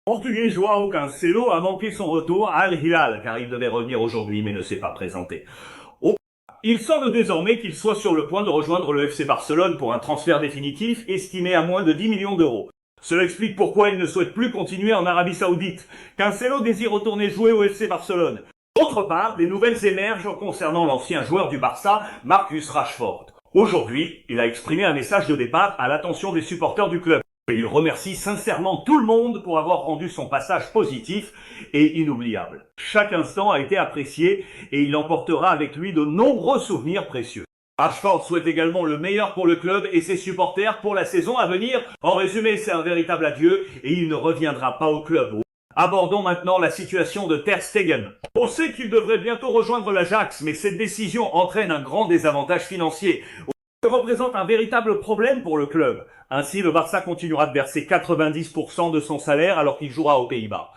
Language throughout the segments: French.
Portugais João Cancelo a manqué son retour à Al Hilal car il devait revenir aujourd'hui mais ne s'est pas présenté. Il semble désormais qu'il soit sur le point de rejoindre le FC Barcelone pour un transfert définitif estimé à moins de 10 millions d'euros. Cela explique pourquoi il ne souhaite plus continuer en Arabie Saoudite. Cancelo désire retourner jouer au FC Barcelone. D'autre part, des nouvelles émergent concernant l'ancien joueur du Barça, Marcus Rashford. Aujourd'hui, il a exprimé un message de départ à l'attention des supporters du club. Il remercie sincèrement tout le monde pour avoir rendu son passage positif et inoubliable. Chaque instant a été apprécié et il emportera avec lui de nombreux souvenirs précieux. Rashford souhaite également le meilleur pour le club et ses supporters pour la saison à venir. En résumé, c'est un véritable adieu et il ne reviendra pas au club. Abordons maintenant la situation de Ter Stegen. On sait qu'il devrait bientôt rejoindre l'Ajax, mais cette décision entraîne un grand désavantage financier. Ça représente un véritable problème pour le club. Ainsi, le Barça continuera de verser 90% de son salaire alors qu'il jouera aux Pays-Bas.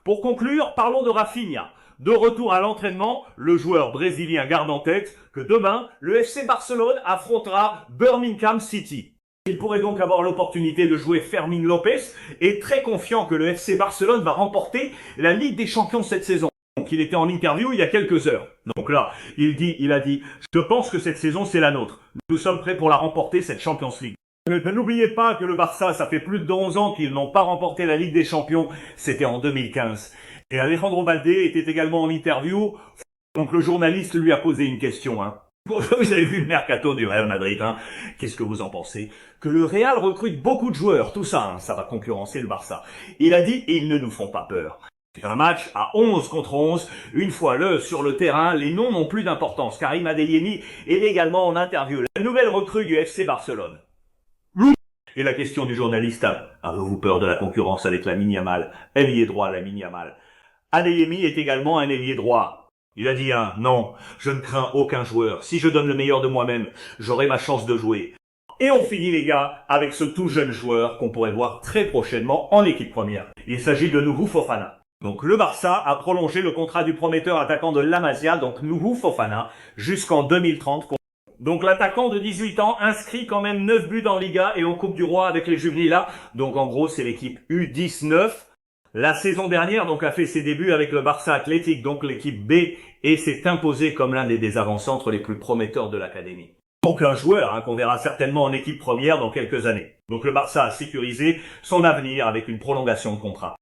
Pour conclure, parlons de Rafinha. De retour à l'entraînement, le joueur brésilien garde en tête que demain, le FC Barcelone affrontera Birmingham City. Il pourrait donc avoir l'opportunité de jouer Fermín López et très confiant que le FC Barcelone va remporter la Ligue des Champions cette saison. Donc il était en interview il y a quelques heures. Donc là, il a dit, je pense que cette saison c'est la nôtre. Nous sommes prêts pour la remporter, cette Champions League. N'oubliez pas que le Barça, ça fait plus de 11 ans qu'ils n'ont pas remporté la Ligue des Champions. C'était en 2015. Et Alejandro Balde était également en interview. Donc le journaliste lui a posé une question. Vous avez vu le mercato du Real Madrid, Qu'est-ce que vous en pensez? Que le Real recrute beaucoup de joueurs, tout ça, ça va concurrencer le Barça. Il a dit, ils ne nous font pas peur. C'est un match à 11 contre 11. Une fois sur le terrain, les noms n'ont plus d'importance. Karim Adeyemi est également en interview. La nouvelle recrue du FC Barcelone. Et la question du journaliste, avez-vous peur de la concurrence avec Lamine Yamal? Ailier droit, Lamine Yamal. Adeyemi est également un ailier droit. Il a dit, non, je ne crains aucun joueur. Si je donne le meilleur de moi-même, j'aurai ma chance de jouer. Et on finit les gars avec ce tout jeune joueur qu'on pourrait voir très prochainement en équipe première. Il s'agit de Nuhu Fofana. Donc le Barça a prolongé le contrat du prometteur attaquant de la Masia, donc Nuhu Fofana, jusqu'en 2030. Donc l'attaquant de 18 ans inscrit quand même 9 buts en Liga et en Coupe du Roi avec les juvéniles là. Donc en gros c'est l'équipe U19. La saison dernière donc a fait ses débuts avec le Barça Athletic, donc l'équipe B, et s'est imposé comme l'un des avant-centres les plus prometteurs de l'académie. Donc un joueur qu'on verra certainement en équipe première dans quelques années. Donc le Barça a sécurisé son avenir avec une prolongation de contrat.